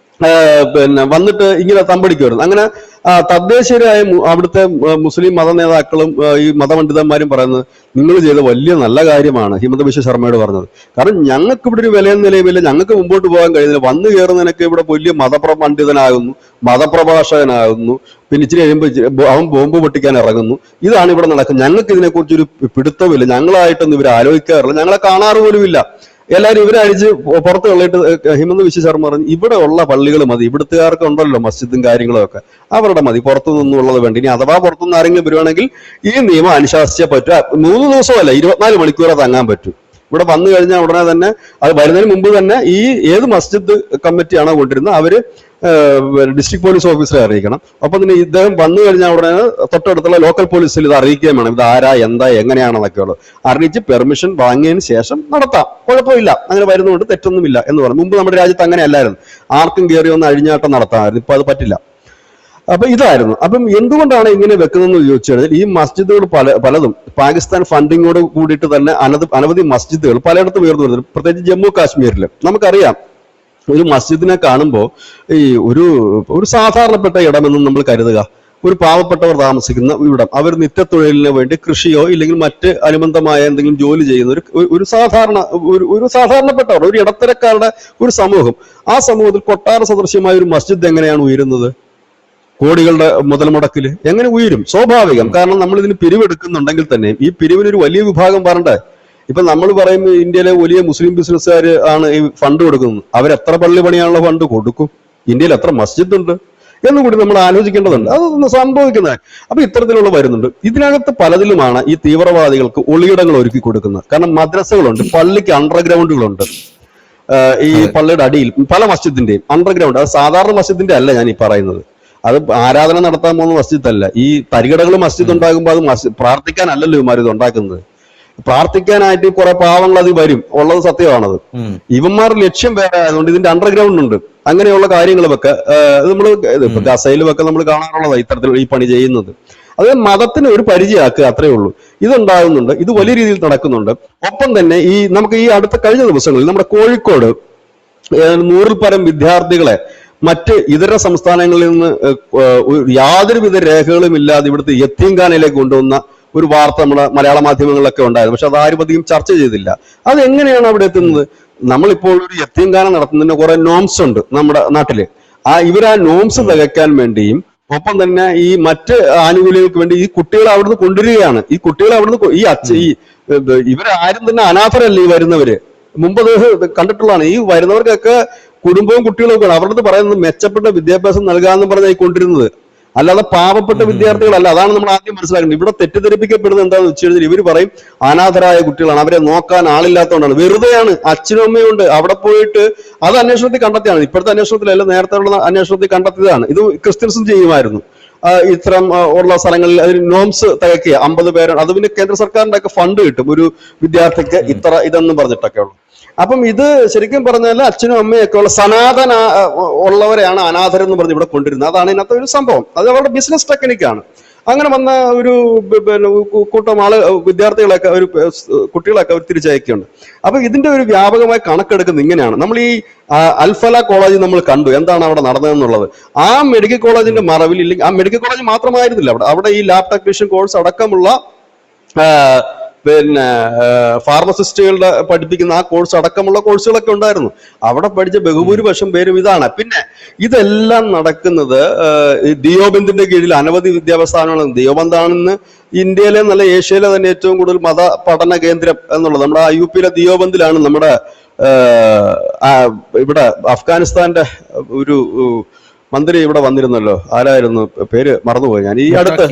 പിന്നെ വന്നിട്ട് ഇങ്ങനെ തമ്പടിക്കുമായിരുന്നു. അങ്ങനെ തദ്ദേശീയരായ അവിടുത്തെ മുസ്ലിം മത നേതാക്കളും ഈ മതപണ്ഡിതന്മാരും പറയുന്നത് നിങ്ങൾ ചെയ്ത വലിയ നല്ല കാര്യമാണ് ഹിമന്ത ബിശ്വ ശർമ്മയോട് പറഞ്ഞത്. കാരണം ഞങ്ങൾക്ക് ഇവിടെ ഒരു വിലയും നിലയുമില്ല, ഞങ്ങൾക്ക് മുമ്പോട്ട് പോകാൻ കഴിയുന്നില്ല. വന്നു കയറുന്നതിനൊക്കെ ഇവിടെ വലിയ പണ്ഡിതനാകുന്നു, മതപ്രഭാഷകനാകുന്നു, പിന്നെ ഇച്ചിരി കഴിയുമ്പോൾ അവൻ ബോംബ് പൊട്ടിക്കാൻ ഇറങ്ങുന്നു. ഇതാണ് ഇവിടെ നടക്കുന്നത്. ഞങ്ങൾക്ക് ഇതിനെക്കുറിച്ചൊരു പിടുത്തമില്ല, ഞങ്ങളായിട്ടൊന്നും ഇവർ ആലോചിക്കാറില്ല, ഞങ്ങളെ കാണാറ് പോലുമില്ല. എല്ലാവരും ഇവരെ അടിച്ച് പുറത്ത് കളയിട്ട് ഹിമന്ത ബിശ്വ ശർമ്മ പറഞ്ഞു ഇവിടെ ഉള്ള പള്ളികൾ മതി, ഇവിടുത്തുകാർക്ക് ഉണ്ടല്ലോ മസ്ജിദും കാര്യങ്ങളും ഒക്കെ, അവരുടെ മതി, പുറത്തു നിന്നുള്ളത് വേണ്ട. ഇനി അഥവാ പുറത്തുനിന്ന് ആരെങ്കിലും വരുവാണെങ്കിൽ ഈ നിയമം അനുശാസിച്ചേ പറ്റൂ. 3 ദിവസമല്ല 24 മണിക്കൂറേ തങ്ങാൻ പറ്റൂ. ഇവിടെ വന്നു കഴിഞ്ഞാൽ ഉടനെ തന്നെ, അത് വരുന്നതിന് മുമ്പ് തന്നെ ഈ ഏത് മസ്ജിദ് കമ്മിറ്റിയാണോ കൊണ്ടിരുന്നത് അവര് ഡിസ്ട്രിക്ട് പോലീസ് ഓഫീസറെ അറിയിക്കണം. ഒപ്പം തന്നെ ഇദ്ദേഹം വന്നു കഴിഞ്ഞാൽ ഉടനെ തൊട്ടടുത്തുള്ള ലോക്കൽ പോലീസിൽ ഇത് അറിയിക്കുകയും വേണം, ഇത് ആരാ എന്താ എങ്ങനെയാണെന്നൊക്കെ ഉള്ളത് അറിയിച്ച് പെർമിഷൻ വാങ്ങിയതിന് ശേഷം നടത്താം, കുഴപ്പമില്ല, അങ്ങനെ വരുന്നതുകൊണ്ട് തെറ്റൊന്നുമില്ല എന്ന് പറഞ്ഞു. മുമ്പ് നമ്മുടെ രാജ്യത്ത് അങ്ങനെ അല്ലായിരുന്നു, ആർക്കും കയറി ഒന്ന് അഴിഞ്ഞാട്ടം നടത്താമായിരുന്നു. ഇപ്പൊ അത് പറ്റില്ല. അപ്പൊ ഇതായിരുന്നു. അപ്പം എന്തുകൊണ്ടാണ് ഇങ്ങനെ വെക്കുന്നതെന്ന് ചോദിച്ചു കഴിഞ്ഞാൽ ഈ മസ്ജിദുകൾ പലതും പാകിസ്ഥാൻ ഫണ്ടിങ്ങോട് കൂടിയിട്ട് തന്നെ അനവധി മസ്ജിദുകൾ പലയിടത്തും ഉയർന്നു വരുന്നുണ്ട്. പ്രത്യേകിച്ച് ജമ്മു കാശ്മീരിൽ നമുക്കറിയാം, ഒരു മസ്ജിദിനെ കാണുമ്പോൾ ഈ ഒരു സാധാരണപ്പെട്ട ഇടമെന്ന് നമ്മൾ കരുതുക, ഒരു പാവപ്പെട്ടവർ താമസിക്കുന്ന ഇവിടം, അവർ നിത്യത്തൊഴിലിന് വേണ്ടി കൃഷിയോ ഇല്ലെങ്കിൽ മറ്റ് അനുബന്ധമായ എന്തെങ്കിലും ജോലി ചെയ്യുന്ന ഒരു സാധാരണപ്പെട്ടവർ, ഒരു ഇടത്തരക്കാരുടെ ഒരു സമൂഹം. ആ സമൂഹത്തിൽ കൊട്ടാര സദൃശ്യമായ ഒരു മസ്ജിദ് എങ്ങനെയാണ് ഉയരുന്നത്? കോടികളുടെ മുതൽ മുടക്കിൽ എങ്ങനെ ഉയരും? സ്വാഭാവികം. കാരണം നമ്മൾ ഇതിന് പിരിവെടുക്കുന്നുണ്ടെങ്കിൽ തന്നെ ഈ പിരിവിനൊരു വലിയ വിഭാഗം വരണ്ടേ? ഇപ്പൊ നമ്മൾ പറയും ഇന്ത്യയിലെ വലിയ മുസ്ലിം ബിസിനസ്സുകാർ ആണ് ഈ ഫണ്ട് കൊടുക്കുന്നത്. അവരെത്ര പള്ളി പണിയാനുള്ള ഫണ്ട് കൊടുക്കും? ഇന്ത്യയിൽ എത്ര മസ്ജിദ് ഉണ്ട് എന്നുകൂടി നമ്മൾ ആലോചിക്കേണ്ടതുണ്ട്. അതൊന്നും സംഭവിക്കുന്നത്. അപ്പൊ ഇത്തരത്തിലുള്ള വരുന്നുണ്ട്. ഇതിനകത്ത് പലതിലുമാണ് ഈ തീവ്രവാദികൾക്ക് ഒളിയിടങ്ങൾ ഒരുക്കി കൊടുക്കുന്നത്. കാരണം മദ്രസകളുണ്ട്, പള്ളിക്ക് അണ്ടർഗ്രൗണ്ടുകളുണ്ട്. ഈ പള്ളിയുടെ അടിയിൽ പല മസ്ജിദിന്റെയും അണ്ടർഗ്രൗണ്ട്. അത് സാധാരണ മസ്ജിദിന്റെ അല്ല ഞാൻ ഈ പറയുന്നത്. അത് ആരാധന നടത്താൻ പോകുന്ന മസ്ജിദ് അല്ല. ഈ തരികടകൾ മസ്ജിദ് ഉണ്ടാകുമ്പോൾ അത് പ്രാർത്ഥിക്കാനല്ലല്ലോ ഇവന്മാർ ഇത് ഉണ്ടാക്കുന്നത്. പ്രാർത്ഥിക്കാനായിട്ട് കുറെ പാവങ്ങൾ അത് വരും, ഉള്ളത് സത്യമാണത്. ഇവന്മാർ ലക്ഷ്യം വേറെ ആയതുകൊണ്ട് ഇതിന്റെ അണ്ടർഗ്രൗണ്ട് ഉണ്ട്. അങ്ങനെയുള്ള കാര്യങ്ങളുമൊക്കെ നമ്മൾ ഇപ്പൊ ഗസയിലുമൊക്കെ നമ്മൾ കാണാറുള്ളതാണ് ഇത്തരത്തിൽ ഈ പണി ചെയ്യുന്നത്. അത് മതത്തിന് ഒരു പരിചയമാക്കുക, അത്രേ ഉള്ളൂ. ഇതുണ്ടാകുന്നുണ്ട്, ഇത് വലിയ രീതിയിൽ നടക്കുന്നുണ്ട്. ഒപ്പം തന്നെ നമുക്ക് ഈ അടുത്ത കഴിഞ്ഞ ദിവസങ്ങളിൽ നമ്മുടെ കോഴിക്കോട് 100-ൽ പരം വിദ്യാർത്ഥികളെ മറ്റ് ഇതര സംസ്ഥാനങ്ങളിൽ നിന്ന് യാതൊരുവിധ രേഖകളും ഇല്ലാതെ ഇവിടുത്തെ യത്തീംഖാനയിലേക്ക് കൊണ്ടുവന്ന ഒരു വാർത്ത നമ്മുടെ മലയാള മാധ്യമങ്ങളിലൊക്കെ ഉണ്ടായിരുന്നു. പക്ഷെ അത് ആരും അധികം ചർച്ച ചെയ്തില്ല. അത് എങ്ങനെയാണ് അവിടെ എത്തുന്നത്? നമ്മളിപ്പോൾ ഒരു യത്തീംഖാന നടത്തുന്നതിന് കുറെ നോംസ് ഉണ്ട് നമ്മുടെ നാട്ടില്. ഇവർ ആ നോംസ് തികയ്ക്കാൻ വേണ്ടിയും ഒപ്പം തന്നെ ഈ മറ്റ് ആനുകൂല്യങ്ങൾക്ക് വേണ്ടി ഈ കുട്ടികളെ അവിടുന്ന് കൊണ്ടുവരികയാണ്. ഈ കുട്ടികളെ അവിടുന്ന് ഇവരാരും തന്നെ അനാഥരല്ല ഈ വരുന്നവര്. മുമ്പ് അത് കണ്ടിട്ടുള്ളതാണ്. ഈ വരുന്നവർക്കൊക്കെ കുടുംബവും കുട്ടികളും ഒക്കെ അവരുടെ പറയുന്നത് മെച്ചപ്പെട്ട വിദ്യാഭ്യാസം നൽകാമെന്ന് പറഞ്ഞായി കൊണ്ടിരുന്നത്. അല്ലാതെ പാവപ്പെട്ട വിദ്യാർത്ഥികളല്ല. അതാണ് നമ്മൾ ആദ്യം മനസ്സിലാക്കേണ്ടത്. ഇവിടെ തെറ്റിദ്ധരിപ്പിക്കപ്പെടുന്നത് എന്താണെന്ന് വെച്ച് കഴിഞ്ഞാൽ ഇവർ പറയും അനാഥരായ കുട്ടികളാണ്, അവരെ നോക്കാൻ ആളില്ലാത്തതുകൊണ്ടാണ്. വെറുതെയാണ്. അച്ഛനും അമ്മയും ഉണ്ട്. അവിടെ പോയിട്ട് അത് അന്വേഷണത്തിൽ കണ്ടെത്തിയാണ്. ഇപ്പോഴത്തെ അന്വേഷണത്തിലല്ല, നേരത്തെ ഉള്ള അന്വേഷണത്തിൽ കണ്ടെത്തിയതാണ്. ഇത് ക്രിസ്ത്യൻസും ചെയ്യുമായിരുന്നു. ഇത്തരം ഉള്ള സ്ഥലങ്ങളിൽ അതിന് നോംസ് തികക്കുക 50 പേരാണ്. അത് പിന്നെ കേന്ദ്ര സർക്കാരിന്റെ ഒക്കെ ഫണ്ട് കിട്ടും ഒരു വിദ്യാർത്ഥിക്ക് ഇത്ര ഇതെന്ന് പറഞ്ഞിട്ടൊക്കെ ഉള്ളു. അപ്പം ഇത് ശരിക്കും പറഞ്ഞാൽ അച്ഛനും അമ്മയൊക്കെ ഉള്ള സനാതന ഉള്ളവരെയാണ് അനാഥരെന്ന് പറഞ്ഞ് ഇവിടെ കൊണ്ടിരുന്നത്. അതാണ് ഇതിനകത്ത് ഒരു സംഭവം. അത് അവരുടെ ബിസിനസ് ടെക്നിക്കാണ്. അങ്ങനെ വന്ന ഒരു പിന്നെ കൂട്ടം വിദ്യാർത്ഥികളൊക്കെ കുട്ടികളൊക്കെ അവർ തിരിച്ചയക്കുന്നുണ്ട്. അപ്പൊ ഇതിന്റെ ഒരു വ്യാപകമായ കണക്കെടുക്കുന്നത് ഇങ്ങനെയാണ്. നമ്മൾ ഈ അൽഫല കോളേജ് നമ്മൾ കണ്ടു എന്താണ് അവിടെ നടന്നതെന്നുള്ളത്. ആ മെഡിക്കൽ കോളേജിന്റെ മറവിൽ ഇല്ലെങ്കിൽ, ആ മെഡിക്കൽ കോളേജ് മാത്രമായിരുന്നില്ല, അവിടെ ഈ ലാബ് ടെക്നീഷ്യൻ കോഴ്സ് അടക്കമുള്ള പിന്നെ ഫാർമസിസ്റ്റുകളുടെ പഠിപ്പിക്കുന്ന ആ കോഴ്സ് അടക്കമുള്ള കോഴ്സുകളൊക്കെ ഉണ്ടായിരുന്നു. അവിടെ പഠിച്ച ബഹുഭൂരിപക്ഷം പേരും ഇതാണ്. പിന്നെ ഇതെല്ലാം നടക്കുന്നത് ദിയോബന്ദിന്റെ കീഴിൽ അനവധി വിദ്യാഭ്യാസ സ്ഥാപനങ്ങളാണ്. ദിയോബന്താണെന്ന് ഇന്ത്യയിലെ നല്ല ഏഷ്യയിലെ തന്നെ ഏറ്റവും കൂടുതൽ മത പഠന കേന്ദ്രം എന്നുള്ളത്. നമ്മുടെ IUP-യിലെ ദിയോബന്ദിലാണ് നമ്മുടെ ഇവിടെ അഫ്ഗാനിസ്ഥാന്റെ ഒരു മന്ത്രി ഇവിടെ വന്നിരുന്നല്ലോ, ആരായിരുന്നു പേര് മറന്നുപോയി ഞാൻ. ഈ അടുത്ത്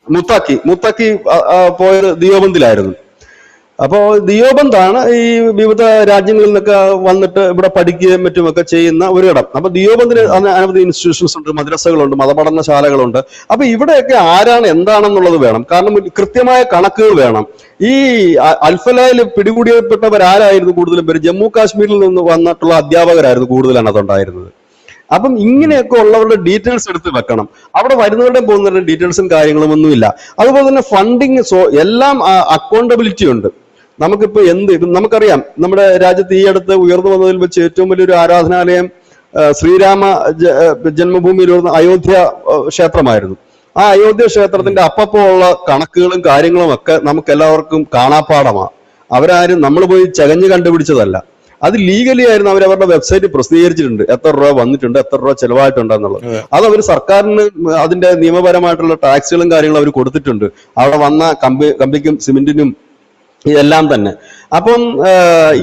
മുത്താക്കി പോയത് ദിയോബന്ദിലായിരുന്നു. അപ്പോ ദിയോബന്താണ് ഈ വിവിധ രാജ്യങ്ങളിൽ നിന്നൊക്കെ വന്നിട്ട് ഇവിടെ പഠിക്കുകയും മറ്റുമൊക്കെ ചെയ്യുന്ന ഒരിടം. അപ്പൊ ദിയോബന്ദിന് അനവധി ഇൻസ്റ്റിറ്റ്യൂഷൻസ് ഉണ്ട്, മദ്രസകളുണ്ട്, മതപഠനശാലകളുണ്ട്. അപ്പൊ ഇവിടെയൊക്കെ ആരാണ് എന്താണെന്നുള്ളത് വേണം. കാരണം കൃത്യമായ കണക്കുകൾ വേണം. ഈ അൽഫലയിൽ പിടികൂടിയപ്പെട്ടവരാരായിരുന്നു കൂടുതലും പേര്? ജമ്മു കാശ്മീരിൽ നിന്ന് വന്നിട്ടുള്ള അധ്യാപകരായിരുന്നു കൂടുതൽ അതിനകത്തുണ്ടായിരുന്നത്. അപ്പം ഇങ്ങനെയൊക്കെ ഉള്ളവരുടെ ഡീറ്റെയിൽസ് എടുത്ത് വെക്കണം. അവിടെ വരുന്നവരുടെ പോകുന്നവരുടെ ഡീറ്റെയിൽസും കാര്യങ്ങളും ഒന്നുമില്ല. അതുപോലെ തന്നെ ഫണ്ടിങ് എല്ലാം അക്കൗണ്ടബിലിറ്റി ഉണ്ട്. നമുക്കിപ്പോ നമുക്കറിയാം, നമ്മുടെ രാജ്യത്ത് ഈ അടുത്ത് ഉയർന്നു വന്നതിൽ വെച്ച് ഏറ്റവും വലിയൊരു ആരാധനാലയം ശ്രീരാമ ജന്മഭൂമിയിൽ വരുന്ന അയോധ്യ ക്ഷേത്രമായിരുന്നു. ആ അയോധ്യ ക്ഷേത്രത്തിന്റെ അപ്പപ്പോ ഉള്ള കണക്കുകളും കാര്യങ്ങളും ഒക്കെ നമുക്ക് എല്ലാവർക്കും കാണാപ്പാടമാണ്. അവരാരും നമ്മൾ പോയി ചകഞ്ഞ് കണ്ടുപിടിച്ചതല്ല. അത് ലീഗലി ആയിരുന്നു. അവരവരുടെ വെബ്സൈറ്റ് പ്രസിദ്ധീകരിച്ചിട്ടുണ്ട് എത്ര രൂപ വന്നിട്ടുണ്ട്, എത്ര രൂപ ചെലവായിട്ടുണ്ട് എന്നുള്ളത്. അത് അവർ സർക്കാരിന് അതിന്റെ നിയമപരമായിട്ടുള്ള ടാക്സുകളും കാര്യങ്ങളും അവർ കൊടുത്തിട്ടുണ്ട്. അവിടെ വന്ന കമ്പിക്കും സിമെന്റിനും എല്ലാം തന്നെ. അപ്പം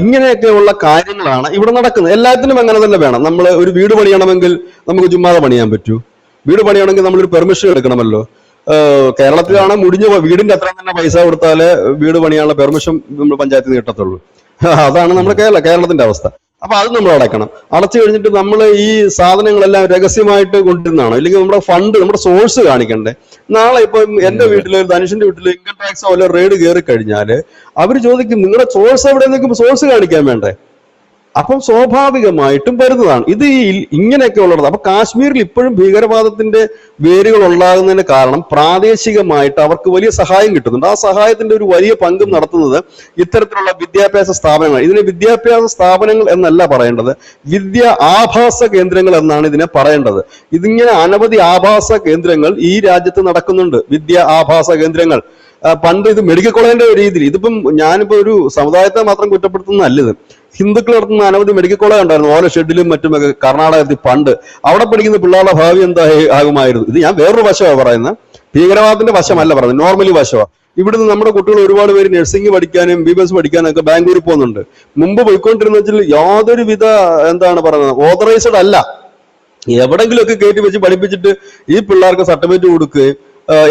ഇങ്ങനെയൊക്കെയുള്ള കാര്യങ്ങളാണ് ഇവിടെ നടക്കുന്നത്. എല്ലാത്തിനും അങ്ങനെ തന്നെ വേണം. നമ്മൾ ഒരു വീട് പണിയണമെങ്കിൽ നമുക്ക് ചുമ്മാതെ പണിയാൻ പറ്റൂ? വീട് പണിയണമെങ്കിൽ നമ്മളൊരു പെർമിഷൻ എടുക്കണമല്ലോ. കേരളത്തിലാണ് വീടിന്റെ അത്ര തന്നെ പൈസ കൊടുത്താലേ വീട് പണിയാനുള്ള പെർമിഷൻ നമ്മൾ പഞ്ചായത്തിൽ നിന്ന് കിട്ടത്തുള്ളൂ. അതാണ് നമ്മുടെ കേരളത്തിന്റെ അവസ്ഥ. അപ്പൊ അത് നമ്മൾ അടയ്ക്കണം. അടച്ചു കഴിഞ്ഞിട്ട് നമ്മൾ ഈ സാധനങ്ങളെല്ലാം രഹസ്യമായിട്ട് കൊണ്ടിരുന്നതാണ്. ഇല്ലെങ്കിൽ നമ്മുടെ ഫണ്ട്, നമ്മുടെ സോഴ്സ് കാണിക്കണ്ടേ? നാളെ ഇപ്പൊ എന്റെ വീട്ടില്, ധനുഷിന്റെ വീട്ടില് ഇൻകം ടാക്സ് വല്ല റെയ്ഡ് കയറി കഴിഞ്ഞാല് അവര് ചോദിക്കും നിങ്ങളുടെ സോഴ്സ് എവിടെ നിൽക്കുമ്പോൾ സോഴ്സ് കാണിക്കാൻ വേണ്ടേ? അപ്പം സ്വാഭാവികമായിട്ടും വരുന്നതാണ് ഇത് ഇങ്ങനെയൊക്കെ ഉള്ളത്. അപ്പൊ കാശ്മീരിൽ ഇപ്പോഴും ഭീകരവാദത്തിന്റെ വേരുകൾ ഉണ്ടാകുന്നതിന് കാരണം പ്രാദേശികമായിട്ട് അവർക്ക് വലിയ സഹായം കിട്ടുന്നുണ്ട്. ആ സഹായത്തിന്റെ ഒരു വലിയ പങ്കും നടത്തുന്നത് ഇത്തരത്തിലുള്ള വിദ്യാഭ്യാസ സ്ഥാപനങ്ങൾ. ഇതിനെ വിദ്യാഭ്യാസ സ്ഥാപനങ്ങൾ എന്നല്ല പറയേണ്ടത്, ആഭാസ കേന്ദ്രങ്ങൾ എന്നാണ് ഇതിനെ പറയേണ്ടത്. ഇതിങ്ങനെ അനവധി ആഭാസ കേന്ദ്രങ്ങൾ ഈ രാജ്യത്ത് നടക്കുന്നുണ്ട്. ആഭാസ കേന്ദ്രങ്ങൾ പണ്ട് ഇത് മെഡിക്കൽ കോളേജിന്റെ രീതിയിൽ, ഇതിപ്പം ഞാനിപ്പോ ഒരു സമുദായത്തെ മാത്രം കുറ്റപ്പെടുത്തുന്നതല്ല, ഇത് ഹിന്ദുക്കൾ നടത്തുന്ന അനവധി മെഡിക്കൽ കോളേജ് ഉണ്ടായിരുന്നു ഓരോ ഷെഡിലും മറ്റുമൊക്കെ കർണാടകത്തിൽ പണ്ട്. അവിടെ പഠിക്കുന്ന പിള്ളേരുടെ ഭാവി എന്താ ആകുമായിരുന്നു? ഇത് ഞാൻ വേറൊരു വശമാണ് പറയുന്നത്, ഭീകരവാദത്തിന്റെ വശമല്ല പറയുന്നത്, നോർമലി വശമാണ്. ഇവിടുന്ന് നമ്മുടെ കുട്ടികൾ ഒരുപാട് പേര് നഴ്സിംഗ് പഠിക്കാനും BBS പഠിക്കാനും ഒക്കെ ബാംഗ്ലൂരിൽ പോകുന്നുണ്ട്. മുമ്പ് പോയിക്കൊണ്ടിരുന്ന വെച്ചാൽ യാതൊരുവിധ എന്താണ് പറയുന്നത് ഓതറൈസ്ഡ് അല്ല. എവിടെങ്കിലുമൊക്കെ കയറ്റി വെച്ച് പഠിപ്പിച്ചിട്ട് ഈ പിള്ളേർക്ക് സർട്ടിഫിക്കറ്റ് കൊടുക്കുകയും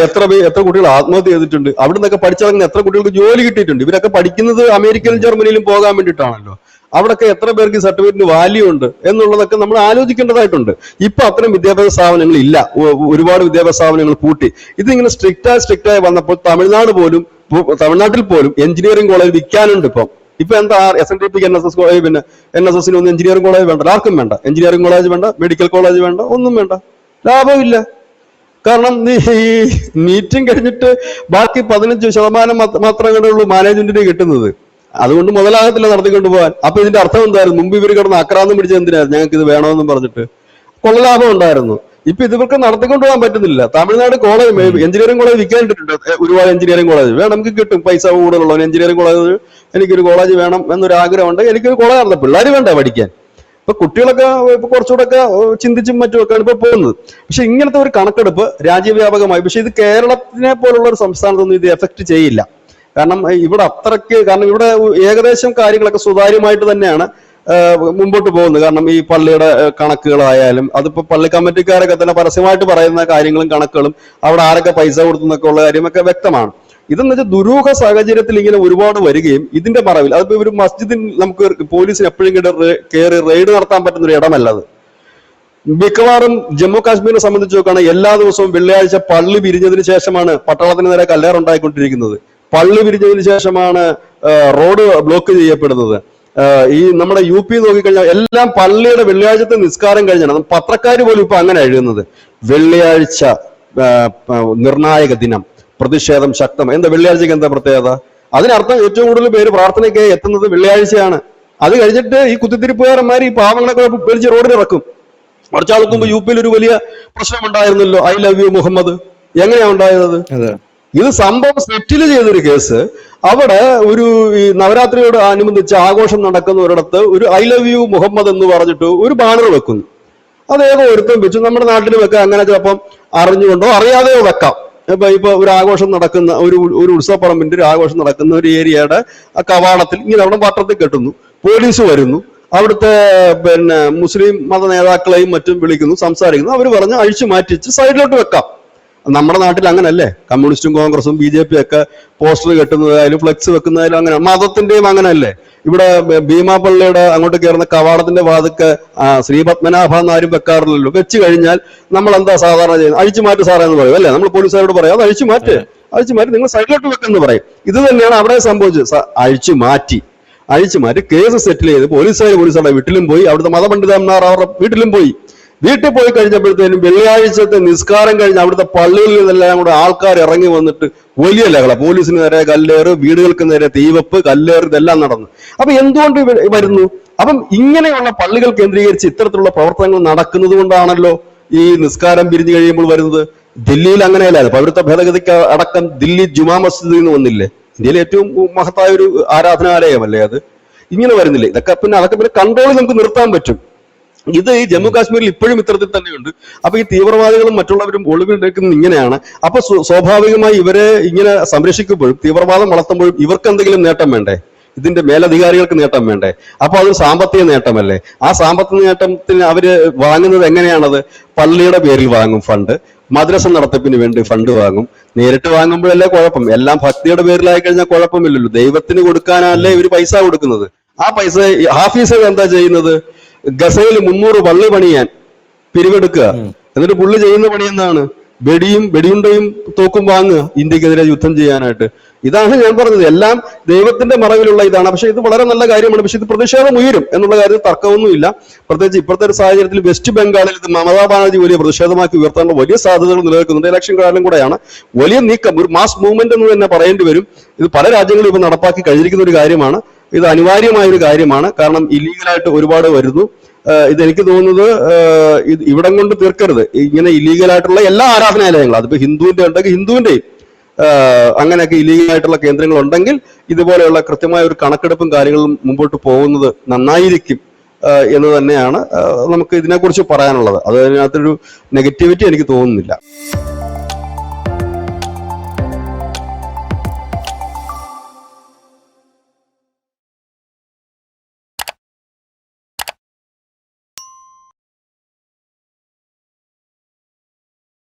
എത്ര കുട്ടികൾ ആത്മഹത്യ ചെയ്തിട്ടുണ്ട്. അവിടെ നിന്നൊക്കെ പഠിച്ചിറങ്ങുന്ന എത്ര കുട്ടികൾക്ക് ജോലി കിട്ടിയിട്ടുണ്ട്. ഇവരൊക്കെ പഠിക്കുന്നത് അമേരിക്കയിലും ജർമ്മനിയിലും പോകാൻ വേണ്ടിയിട്ടാണല്ലോ. അവിടെയൊക്കെ എത്ര പേർക്ക് സർട്ടിഫിക്കറ്റിന് വാല്യൂ ഉണ്ട് എന്നുള്ളതൊക്കെ നമ്മൾ ആലോചിക്കേണ്ടതായിട്ടുണ്ട്. ഇപ്പൊ അത്തരം വിദ്യാഭ്യാസ സ്ഥാപനങ്ങൾ ഇല്ല. ഒരുപാട് വിദ്യാഭ്യാസ സ്ഥാപനങ്ങൾ പൂട്ടി. ഇതിങ്ങനെ സ്ട്രിക്റ്റായി വന്നപ്പോൾ തമിഴ്നാട്ടിൽ പോലും എഞ്ചിനീയറിംഗ് കോളേജ് വിൽക്കാനുണ്ട്. ഇപ്പൊ എന്താ SNDP NSS കോളേജ്, പിന്നെ NSS ഒന്നും എഞ്ചിനീയറിംഗ് കോളേജ് വേണ്ട, ആർക്കും വേണ്ട. എഞ്ചിനീയറിംഗ് കോളേജ് വേണ്ട, മെഡിക്കൽ കോളേജ് വേണ്ട, ഒന്നും വേണ്ട. ലാഭമില്ല. കാരണം ഈ മീറ്റിംഗ് കഴിഞ്ഞിട്ട് ബാക്കി 15% മാത്രമേ ഉള്ളൂ മാനേജ്മെന്റിന് കിട്ടുന്നത്. അതുകൊണ്ട് മുതലാകത്തില്ല നടത്തിക്കൊണ്ട് പോകാൻ. അപ്പൊ ഇതിന്റെ അർത്ഥം എന്തായിരുന്നു? മുമ്പ് ഇവർ കിടന്ന് ആക്രാന്തം പിടിച്ചത് എന്തിനായിരുന്നു? ഞങ്ങൾക്ക് ഇത് വേണമെന്നും പറഞ്ഞിട്ട് കൊള്ള ലാഭം ഉണ്ടായിരുന്നു. ഇപ്പൊ ഇവർക്ക് നടത്തിക്കൊണ്ട് പോകാൻ പറ്റുന്നില്ല. തമിഴ്നാട് കോളേജ് എഞ്ചിനീയറിംഗ് കോളേജ് വിൽക്കാനിട്ടിട്ടുണ്ട്. ഒരുപാട് എഞ്ചിനീയറിംഗ് കോളേജ് വേണം, നമുക്ക് കിട്ടും. പൈസ കൂടുതലുള്ളവൻ എഞ്ചിനീയറിംഗ് കോളേജ്, എനിക്കൊരു കോളേജ് വേണം എന്നൊരു ആഗ്രഹമുണ്ട്, എനിക്കൊരു കോളേജ് നടത്താം. പിള്ളേർ വേണ്ട പഠിക്കാൻ. ഇപ്പൊ കുട്ടികളൊക്കെ ഇപ്പൊ കുറച്ചുകൂടെ ചിന്തിച്ചും മറ്റുമൊക്കെയാണ് ഇപ്പൊ പോകുന്നത്. പക്ഷെ ഇങ്ങനത്തെ ഒരു കണക്കെടുപ്പ് രാജ്യവ്യാപകമായി, പക്ഷെ ഇത് കേരളത്തിനെ പോലുള്ള ഒരു സംസ്ഥാനത്തൊന്നും ഇത് എഫക്ട് ചെയ്യില്ല. കാരണം ഇവിടെ ഇവിടെ ഏകദേശം കാര്യങ്ങളൊക്കെ സുതാര്യമായിട്ട് തന്നെയാണ് മുമ്പോട്ട് പോകുന്നത്. കാരണം ഈ പള്ളിയുടെ കണക്കുകളായാലും അതിപ്പോ പള്ളി കമ്മിറ്റിക്കാരൊക്കെ തന്നെ പരസ്യമായിട്ട് പറയുന്ന കാര്യങ്ങളും കണക്കുകളും അവിടെ ആരൊക്കെ പൈസ കൊടുത്തു ഉള്ള കാര്യമൊക്കെ വ്യക്തമാണ്. ഇതെന്ന് വെച്ചാൽ ദുരൂഹ സാഹചര്യത്തിൽ ഇങ്ങനെ ഒരുപാട് വരികയും ഇതിന്റെ മറവിൽ അതിപ്പോ ഒരു മസ്ജിദിൽ നമുക്ക് പോലീസിന് എപ്പോഴും കയറി റെയ്ഡ് നടത്താൻ പറ്റുന്ന ഒരു ഇടമല്ലത്. മിക്കവാറും ജമ്മു കാശ്മീരിനെ സംബന്ധിച്ച് നോക്കുകയാണെങ്കിൽ എല്ലാ ദിവസവും വെള്ളിയാഴ്ച പള്ളി പിരിഞ്ഞതിന് ശേഷമാണ് പട്ടാളത്തിന് നേരെ കല്ലേറുണ്ടായിക്കൊണ്ടിരിക്കുന്നത്. പള്ളി പിരിഞ്ഞതിന് ശേഷമാണ് റോഡ് ബ്ലോക്ക് ചെയ്യപ്പെടുന്നത്. ഈ നമ്മുടെ UP നോക്കിക്കഴിഞ്ഞാൽ എല്ലാം പള്ളിയുടെ വെള്ളിയാഴ്ചത്തെ നിസ്കാരം കഴിഞ്ഞാണ്. പത്രക്കാർ പോലും ഇപ്പൊ അങ്ങനെ എഴുതുന്നത്. വെള്ളിയാഴ്ച നിർണായക ദിനം, പ്രതിഷേധം ശക്തം. എന്താ വെള്ളിയാഴ്ചക്ക് എന്താ പ്രത്യേകത? അതിനർത്ഥം ഏറ്റവും കൂടുതൽ പേര് പ്രാർത്ഥനയ്ക്ക് എത്തുന്നത് വെള്ളിയാഴ്ചയാണ്. അത് കഴിഞ്ഞിട്ട് ഈ കുത്തിത്തിരിപ്പുകാരന്മാർ ഈ പാവങ്ങളൊക്കെ പിടിച്ച് റോഡിലിറക്കും. കുറച്ചാൾക്ക് മുമ്പ് UP ഒരു വലിയ പ്രശ്നം ഉണ്ടായിരുന്നല്ലോ, ഐ ലവ് യു മുഹമ്മദ്. എങ്ങനെയാ ഉണ്ടായത്? ഇത് സംഭവം സെറ്റിൽ ചെയ്തൊരു കേസ്. അവിടെ ഒരു ഈ നവരാത്രിയോട് അനുബന്ധിച്ച് ആഘോഷം നടക്കുന്ന ഒരിടത്ത് ഒരു ഐ ലവ് യു മുഹമ്മദ് എന്ന് പറഞ്ഞിട്ട് ഒരു ബാനർ വെക്കുന്നു. അതേതോ ഒരുത്തം വെച്ചു. നമ്മുടെ നാട്ടിൽ വെക്കാം, അങ്ങനെ ചിലപ്പം അറിഞ്ഞുകൊണ്ടോ അറിയാതെയോ വെക്കാം. ഇപ്പൊ ഒരു ആഘോഷം നടക്കുന്ന ഒരു ഉത്സവപ്പറമ്പിന്റെ ഒരു ആഘോഷം നടക്കുന്ന ഒരു ഏരിയയുടെ ആ കവാടത്തിൽ ഇങ്ങനെ അവിടെ പത്രത്തിൽ കെട്ടുന്നു. പോലീസ് വരുന്നു, അവിടുത്തെ മുസ്ലിം മത നേതാക്കളെയും മറ്റും വിളിക്കുന്നു, സംസാരിക്കുന്നു. അവർ പറഞ്ഞ് അഴിച്ചു മാറ്റിച്ച് സൈഡിലോട്ട് വെക്കാം. നമ്മുടെ നാട്ടിൽ അങ്ങനല്ലേ? കമ്മ്യൂണിസ്റ്റും കോൺഗ്രസും BJP ഒക്കെ പോസ്റ്റർ കെട്ടുന്നതായാലും ഫ്ലെക്സ് വെക്കുന്നതായാലും അങ്ങനെ. മതത്തിന്റെയും അങ്ങനല്ലേ? ഇവിടെ ഭീമാപള്ളിയുടെ അങ്ങോട്ട് കയറുന്ന കവാടത്തിന്റെ വാതിക്ക് ശ്രീ പത്മനാഭ എന്നാരും വെക്കാറില്ലല്ലോ. വെച്ച് കഴിഞ്ഞാൽ നമ്മൾ എന്താ സാധാരണ ചെയ്യുന്നത്? അഴിച്ചു മാറ്റ് സാറേ എന്ന് പറയും അല്ലേ? നമ്മൾ പോലീസുകാരോട് പറയാം അത് അഴിച്ചു മാറ്റ് നിങ്ങൾ സൈഡിലോട്ട് വെക്കെന്ന് പറയും. ഇത് തന്നെയാണ് അവിടെ സംഭവിച്ചത്. അഴിച്ചു മാറ്റി കേസ് സെറ്റിൽ ചെയ്ത് പോലീസുകാരുടെ വീട്ടിലും പോയി, അവിടുത്തെ മതപണ്ഡിതന്മാർ അവരുടെ വീട്ടിലും പോയി കഴിഞ്ഞപ്പോഴത്തേനും വെള്ളിയാഴ്ചത്തെ നിസ്കാരം കഴിഞ്ഞ് അവിടുത്തെ പള്ളികളിൽ നിന്നെല്ലാം കൂടെ ആൾക്കാർ ഇറങ്ങി വന്നിട്ട് വലിയ ലഹള. പോലീസിന് നേരെ കല്ലേറ്, വീടുകൾക്ക് നേരെ തീവെപ്പ്, കല്ലേറ്, ഇതെല്ലാം നടന്നു. അപ്പൊ എന്തുകൊണ്ട് വരുന്നു? അപ്പം ഇങ്ങനെയുള്ള പള്ളികൾ കേന്ദ്രീകരിച്ച് ഇത്തരത്തിലുള്ള പ്രവർത്തനങ്ങൾ നടക്കുന്നത് കൊണ്ടാണല്ലോ ഈ നിസ്കാരം പിരിഞ്ഞു കഴിയുമ്പോൾ വരുന്നത്. ദില്ലിയിൽ അങ്ങനെയല്ലായിരുന്നു. പൗരത്വ ഭേദഗതിക്ക് അടക്കം ദില്ലി ജുമാ മസ്ജിദിൽ നിന്ന് വന്നില്ലേ? ഇന്ത്യയിലെ ഏറ്റവും മഹത്തായ ഒരു ആരാധനാലയമല്ലേ അത്? ഇങ്ങനെ വരുന്നില്ലേ? അതൊക്കെ പിന്നെ കൺട്രോളിൽ നമുക്ക് നിർത്താൻ പറ്റും. ഇത് ഈ ജമ്മു കാശ്മീരിൽ ഇപ്പോഴും ഇത്തരത്തിൽ തന്നെയുണ്ട്. അപ്പൊ ഈ തീവ്രവാദികളും മറ്റുള്ളവരും ഒളിവിലെടുക്കുന്നത് ഇങ്ങനെയാണ്. അപ്പൊ സ്വാഭാവികമായി ഇവരെ ഇങ്ങനെ സംരക്ഷിക്കുമ്പോഴും തീവ്രവാദം വളർത്തുമ്പോഴും ഇവർക്ക് എന്തെങ്കിലും നേട്ടം വേണ്ടേ? ഇതിന്റെ മേലധികാരികൾക്ക് നേട്ടം വേണ്ടേ? അപ്പൊ അത് സാമ്പത്തിക നേട്ടമല്ലേ? ആ സാമ്പത്തിക നേട്ടത്തിന് അവര് വാങ്ങുന്നത് എങ്ങനെയാണത്? പള്ളിയുടെ പേരിൽ വാങ്ങും ഫണ്ട്, മദ്രസ നടത്തിപ്പിന് വേണ്ടി ഫണ്ട് വാങ്ങും. നേരിട്ട് വാങ്ങുമ്പോഴല്ലേ കുഴപ്പം. എല്ലാം ഭക്തിയുടെ പേരിലായി കഴിഞ്ഞാൽ കുഴപ്പമില്ലല്ലോ. ദൈവത്തിന് കൊടുക്കാനല്ലേ ഇവര് പൈസ കൊടുക്കുന്നത്. ആ പൈസ ഹാഫീസ് എന്താ ചെയ്യുന്നത്? ഗസയിൽ 300 പള്ളി പണിയാൻ പിരിവെടുക്കുക. എന്നിട്ട് പുള്ളി ചെയ്യുന്ന പണി എന്താണ്? വെടിയുണ്ടയും തോക്കും വാങ്ങുക ഇന്ത്യക്കെതിരെ യുദ്ധം ചെയ്യാനായിട്ട്. ഇതാണ് ഞാൻ പറഞ്ഞത്. എല്ലാം ദൈവത്തിന്റെ മറവിലുള്ള ഇതാണ്. പക്ഷെ ഇത് വളരെ നല്ല കാര്യമാണ്. പക്ഷെ ഇത് പ്രതിഷേധം ഉയരും എന്നുള്ള കാര്യത്തിൽ തർക്കമൊന്നുമില്ല. പ്രത്യേകിച്ച് ഇപ്പോഴത്തെ ഒരു സാഹചര്യത്തിൽ വെസ്റ്റ് ബംഗാളിൽ ഇത് മമതാ ബാനർജി വലിയ പ്രതിഷേധമാക്കി ഉയർത്താനുള്ള വലിയ സാധ്യതകൾ നിലനിൽക്കുന്നുണ്ട്. ഇലക്ഷൻ കാലം കൂടെയാണ്. വലിയ നീക്കം, ഒരു മാസ് മൂവ്മെന്റ് എന്ന് തന്നെ പറയേണ്ടി വരും. ഇത് പല രാജ്യങ്ങളും ഇപ്പൊ നടപ്പാക്കി കഴിഞ്ഞിരിക്കുന്ന ഒരു കാര്യമാണ്. ഇത് അനിവാര്യമായ ഒരു കാര്യമാണ്. കാരണം ഇല്ലീഗലായിട്ട് ഒരുപാട് വരുന്നു. ഇതെനിക്ക് തോന്നുന്നത് ഇവിടം കൊണ്ട് തീർക്കരുത്. ഇങ്ങനെ ഇല്ലീഗലായിട്ടുള്ള എല്ലാ ആരാധനാലയങ്ങളും, അതിപ്പോ ഹിന്ദുവിന്റെ ഉണ്ടെങ്കിൽ ഹിന്ദുവിന്റെയും അങ്ങനെയൊക്കെ ഇല്ലീഗലായിട്ടുള്ള കേന്ദ്രങ്ങൾ ഉണ്ടെങ്കിൽ ഇതുപോലെയുള്ള കൃത്യമായ ഒരു കണക്കെടുപ്പും കാര്യങ്ങളും മുമ്പോട്ട് പോകുന്നത് നന്നായിരിക്കും എന്ന് തന്നെയാണ് നമുക്ക് ഇതിനെക്കുറിച്ച് പറയാനുള്ളത്. അതിനകത്തൊരു നെഗറ്റിവിറ്റി എനിക്ക് തോന്നുന്നില്ല.